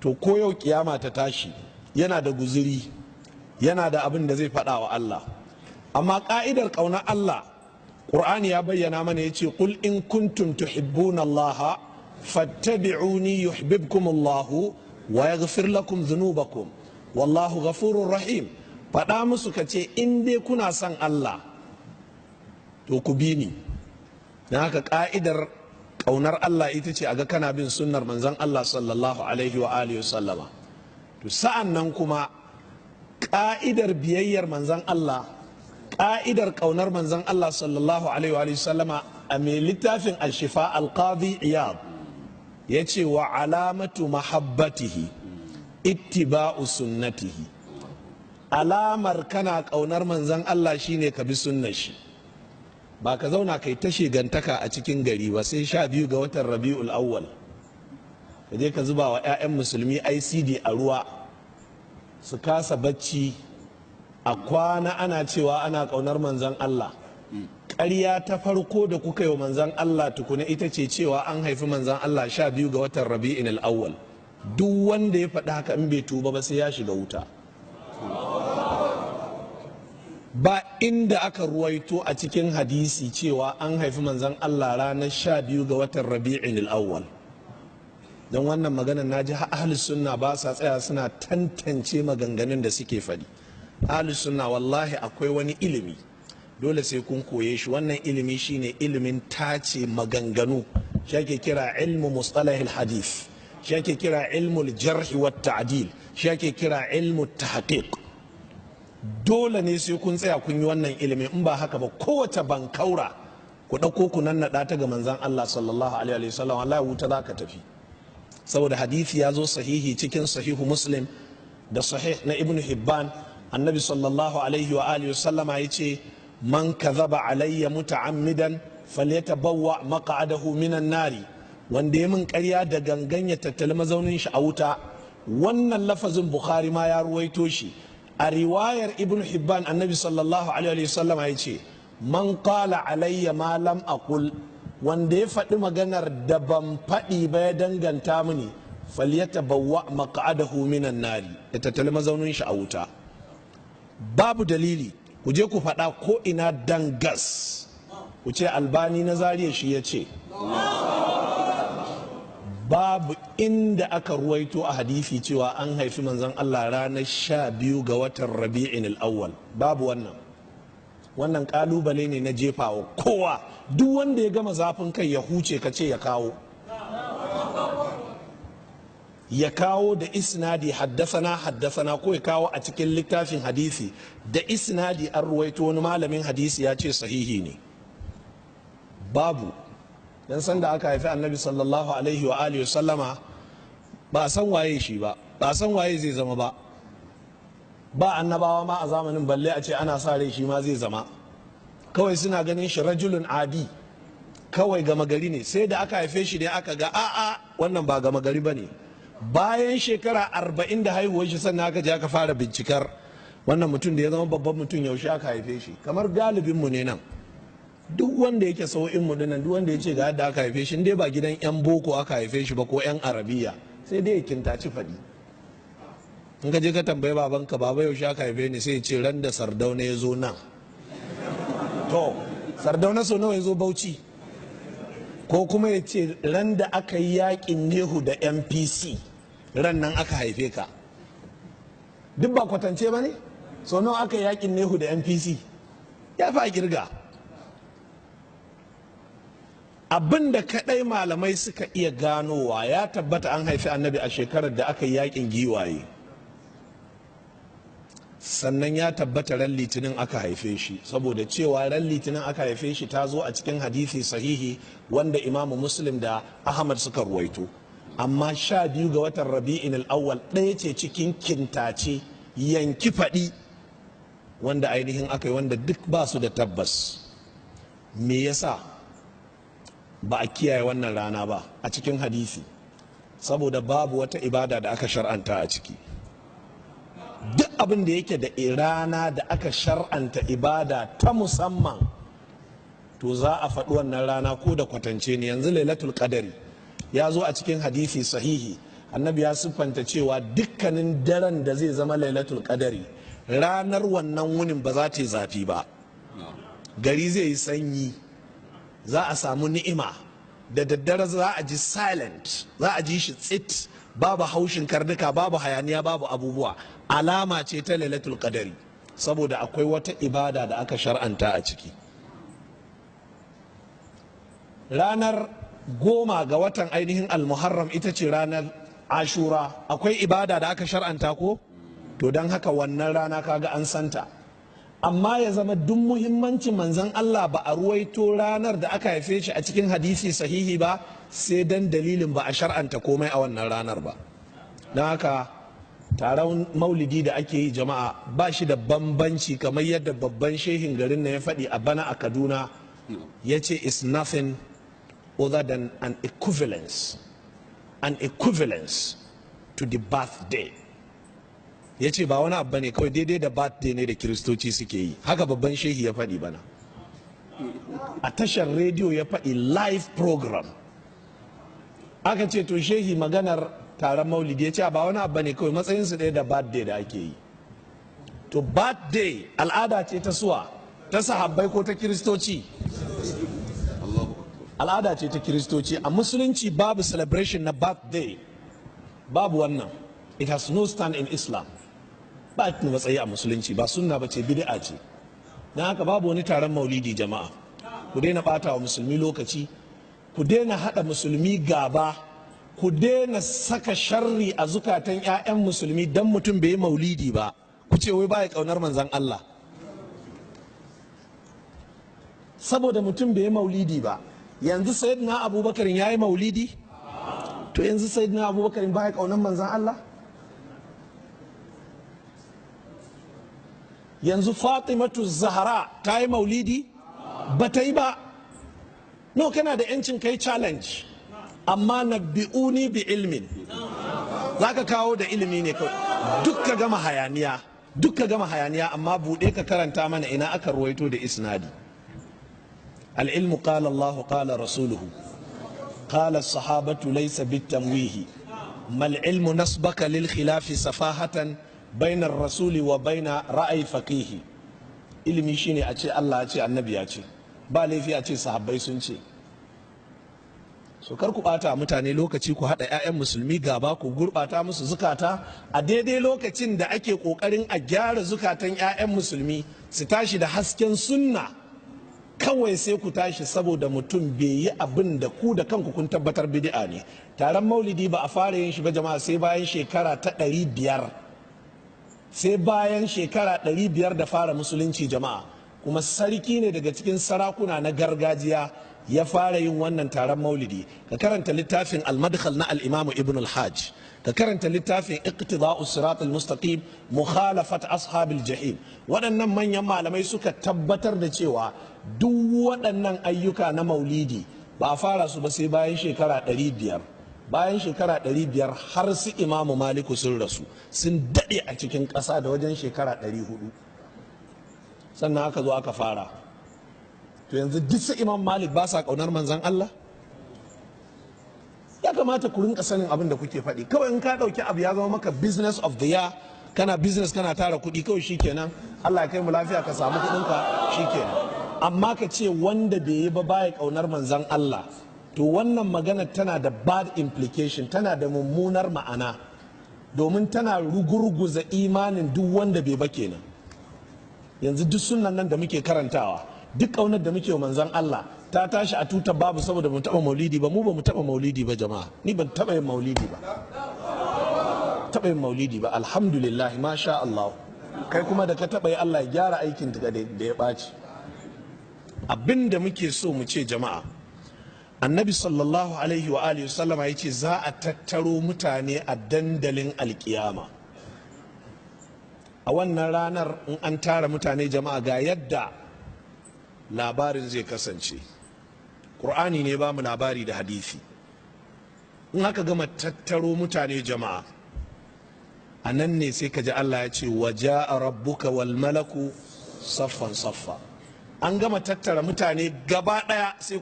to ko yau kiyama ta tashi yana da guzuri, yana da abin da zai faɗa wa Allah. Amma ka'idar ƙaunar Allah, ƙur'ani ya bayyana mana, ya ce qul in kuntum tuhibbuna Allah fattabi'uni yuhibbukum Allah wa yaghfir lakum dhunubakum wallahu ghafurur rahim. Faɗa musu ka ce in dai kuna son Allah to ku bi ni. don haka ka'idar ƙaunar Allah ita ce a ga kana bin sunnar manzon Allah sallallahu alaihi wa alihi sallama. To sa'an nan kuma ka'idar biyayyar manzon Allah, ka'idar ƙaunar manzon Allah sallallahu alaihi wa alihi sallama, a mai littafin al-shifa al-qadi iyad ya ce wa alamatu mahabbatihi ittiba'u sunnatihi. Alamar kana ƙaunar manzon Allah shine ka bi sunnar shi, ba ka zauna kai ta shigantaka a cikin gari ba sai 12 ga watan Rabi'ul Awwal ka je ka zuba wa 'ya'yan musulmi ICD a ruwa su kasa bacci, a kwana ana cewa ana ƙaunar manzon Allah. Ƙarya ta farko da kuka yi wa manzon Allah tukuna ita ce cewa an haifi manzon Allah 12 ga watan Rabi'ul Awwal. Duk wanda ya faɗi haka in bai tuba ba sai ya shiga wuta. Ba inda aka ruwaito a cikin hadisi cewa an haifi manzon Allah ranar 12 ga watan Rabi'ul Awwal. Don wannan magana na ji ahlus sunna ba sa tsaya suna tantance maganganun da suke faɗi. Ahlus sunna wallahi akwai wani ilimi dole sai kun koye shi. Wannan ilimi shine ilimin tace maganganu, shi ake kira ilmu mustalahil hadith, shi ake kira ilmul jarh wa ta'dil, shi ake kira ilmu tahqiq. Dole ne sai kun tsaya kun yi wannan ilimi, in ba haka ba kowace bankaura ku ɗauko ku nannaɗa ta ga manzon Allah sallallahu alaihi wasallam, wallahi wuta za ka tafi. Saboda hadisi ya zo sahihi cikin sahihu Muslim da sahih na Ibn Hibban, annabi sallallahu alaihi wa alihi wasallama ya ce man kadhaba alayya muta'ammidan falyatabawwa maq'adahu minan nari. Wanda ya min ƙarya da gangan ya tattali mazaunin shi a wuta. Wannan lafazin Bukhari ma ya ruwaito shi. A riwayar Ibn Hibban annabi sallallahu alaihi wasallam ya ce man qala alayya ma lam aqul, wanda ya faɗi maganar da ban faɗi ba ya danganta mini, falyatabawwa maq'adahu minan nari, ya tattali mazaunin shi a wuta. Babu dalili ku je ku faɗa ko ina dangas ku ce Albani na Zariya shi ya ce. Babu inda aka ruwaito a hadisi cewa an haifi manzon Allah ranar 12 ga watan Rabi'in Awwal. Babu wannan kalubale ne na jefawa kowa. Duk wanda ya gama zafin kai ya huce ka ce ya kawo da isnadi haddasana ko ya kawo a cikin littafin hadisi da isnadi an ruwaito wani malamin hadisi ya ce sahihi ne. Babu. Dan sanda aka haifi annabi sallallahu alaihi wa alihi sallama ba a san waye shi ba a san waye zai zama ba annabawa ma a zamanin, balle a ce ana sa rai shi ma zai zama. Kawai suna ganin shi rajulun adi, kawai gama gari ne. Sai da aka haife shi ne aka ga a'a wannan ba gama gari ba ne. Bayan shekara 40 da haihuwar shi sannan aka je aka fara bincikar wannan mutum da ya zama babban mutum yaushe aka haife shi. Kamar galibinmu ne nan, duk wanda yake sau'in mu dinnan, duk wanda ya ce ga yadda aka haife shi, dai ba gidan yan boko aka haife shi ba ko yan arabiya, sai dai ya kintaci faɗi. In ka je ka tambayi babanka, baba yaushe aka haife ni, sai ya ce ran da Sardauna ya zo nan. To Sardauna sau nawa ya zo Bauchi? Ko kuma ya ce ran da aka yi yakin Nehu da MPC, ran nan aka haife ka. Duk ba kwatance ba ne? Sau nawa aka yi yakin Nehu da MPC? Ya fi a kirga. Abin da kadai malamai suka iya ganowa, ya tabbata an haifi annabi a shekarar da aka yi yakin giwaye, sannan ya tabbata ran litinin aka haife shi, saboda cewa ran litinin aka haife shi ta zo a cikin hadisi sahihi wanda Imamu Muslim da Ahmad suka ruwaito. Amma 12 ga watan Rabi'in Awwal ɗaya ce cikin kintace yanki faɗi wanda ainihin aka yi, wanda duk ba su da tabbas. Me yasa ba a kiyaye wannan rana ba a cikin hadisi? Saboda babu wata ibada da aka shar'anta a ciki. Duk abin da yake da rana da aka shar'anta ibada ta musamman, to za a faɗi wannan rana ko da kwatance ne. Yanzu Lailatul Qadari ya zo a cikin hadisi sahihi, annabi ya siffanta cewa dukkanin daren da zai zama lailatul qadari ranar wannan wunin ba za ta yi zafi ba, gari zai yi sanyi, za a samu ni'ima, da daddare za a ji silent, za a ji shi tsit, babu haushin karnuka, babu hayaniya, babu abubuwa. Alama ce ta lailatul qadari saboda akwai wata ibada da aka shar'anta a ciki. Ranar 10 ga watan ainihin almuharram ita ce ranar ashura, akwai ibada da aka shar'anta ko? To don haka wannan rana kaga an santa, amma ya zama duk muhimmancin manzon Allah ba a ruwaito ranar da aka haife shi a cikin hadisi sahihi ba, sai dan dalilin ba a shar'anta komai a wannan ranar ba. Don haka taron maulidi da ake yi jama'a ba shi da bambanci, kamar yadda babban shehin garin na ya faɗi a bana a Kaduna, ya ce is nothing other than an equivalence to the birthday. Ya ce ba wani abu ne kawai, daidai da birthday ne da kiristoci suke yi. Haka babban shehi ya faɗi bana a tashar rediyo, ya faɗi live program. Aka ce to shehi maganar taron maulidi, ya ce ba wani abu ne kawai, matsayinsu ɗaya da birthday da ake yi. To birthday al'ada ce ta suwa, ta sahabbai ko ta kiristoci? Al'ada ce ta kiristoci. A musulunci babu celebration na birthday, babu wannan. It has no stand in Islam. Ba ta matsayi a musulunci, ba sunna ba ce, bid'a ce. Na haka babu wani taron maulidi jama'a. Ku daina bata wa musulmi lokaci, ku daina hada musulmi gaba, ku daina saka sharri a zukatan 'ya'yan musulmi dan mutum bai yi maulidi ba, ku ce wai baya kaunar manzon Allah saboda mutum bai yi maulidi ba. Yanzu sayyidina Abubakar ya yi maulidi, to yanzu sayyidina Abubakar baya kaunar manzon Allah? Yanzu Fatimatu Zahra ta yi maulidi? Ba ta yi ba. No, kana da yancin kai challenge, amma nabbi'uni bi ilmin, za ka kawo da ilimi ne kawai. Duk ka gama hayaniya, amma buɗe ka karanta mana ina aka ruwaito da isnadi. Al-ilmu qala Allahu qala rasuluhu qala as-sahabatu laysa bit-tamwihi mal ilmu nasbaka lil khilafi safahatan bainar rasuli wa baina ra'ayi faqihi. Ilimi shine a ce Allah ya ce, annabi ya ce, ba laifi a ce sahabbai sun ce. So kar ku bata mutane lokaci, ku hada 'ya'yan musulmi gaba, ku gurbata musu zukata a daidai lokacin da ake kokarin a gyara zukatan 'ya'yan musulmi su tashi da hasken sunna. Kawai sai ku tashi saboda mutum bai yi abin da ku da kanku kun tabbatar bid'a ne. Taron maulidi ba a fara yin shi ba jama'a sai bayan shekara ta 500, sai bayan shekara 500 da fara musulunci jama'a. Kuma sarki ne daga cikin sarakuna na gargajiya ya fara yin wannan taron maulidi. Ka karanta littafin al-madkhal na al-imamu ibn al-hajj, ka karanta littafin iqtida'u sirat al-mustaqim mukhalafat ashabil jahim. Waɗannan manyan malamai suka tabbatar da cewa duk waɗannan ayyuka na maulidi ba a fara su ba sai bayan shekara 500. Bayan shekara 500 har su imamu maliku sun rasu, sun daɗe a cikin ƙasa da wajen shekara 400, sannan aka zo aka fara. To yanzu duk su imam malik ba sa ƙaunar manzan Allah? Ya kamata ku rinka sanin abin da kuke faɗi. Kawai in ka ɗauki abu ya zama maka business of the year, kana business kana tara kuɗi, kawai shikenan, Allah ya kai mu lafiya ka samu kuɗinka shikenan. Amma ka ce wanda bai yi ba baya ƙaunar manzan Allah, to wannan magana tana da bad implication, tana da mummunar ma'ana, domin tana rugurguza imanin duk wanda bai ba kenan. Yanzu duk sunan nan da muke karantawa, duk ƙaunar da muke wa manzan Allah ta tashi a tutar babu saboda mu taɓa maulidi ba. Mu ba mu taɓa maulidi ba jama'a, ni ban taɓa yin maulidi ba, alhamdulillah, masha Allah. Kai kuma da ka taɓa yi, Allah ya gyara aikin da ya ɓaci. Abin da muke so mu ce jama'a, annabi sallallahu alaihi wa alihi sallama ya ce za a tattaro mutane a dandalin alkiyama. A wannan ranar in an tara mutane jama'a, ga yadda labarin zai kasance. Ƙur'ani ne ba mu labari da hadisi. In aka gama tattaro mutane jama'a, a nan ne sai ka ji Allah ya ce waja'a rabbuka wal malaku saffan saffa. An gama tattara mutane gaba ɗaya sai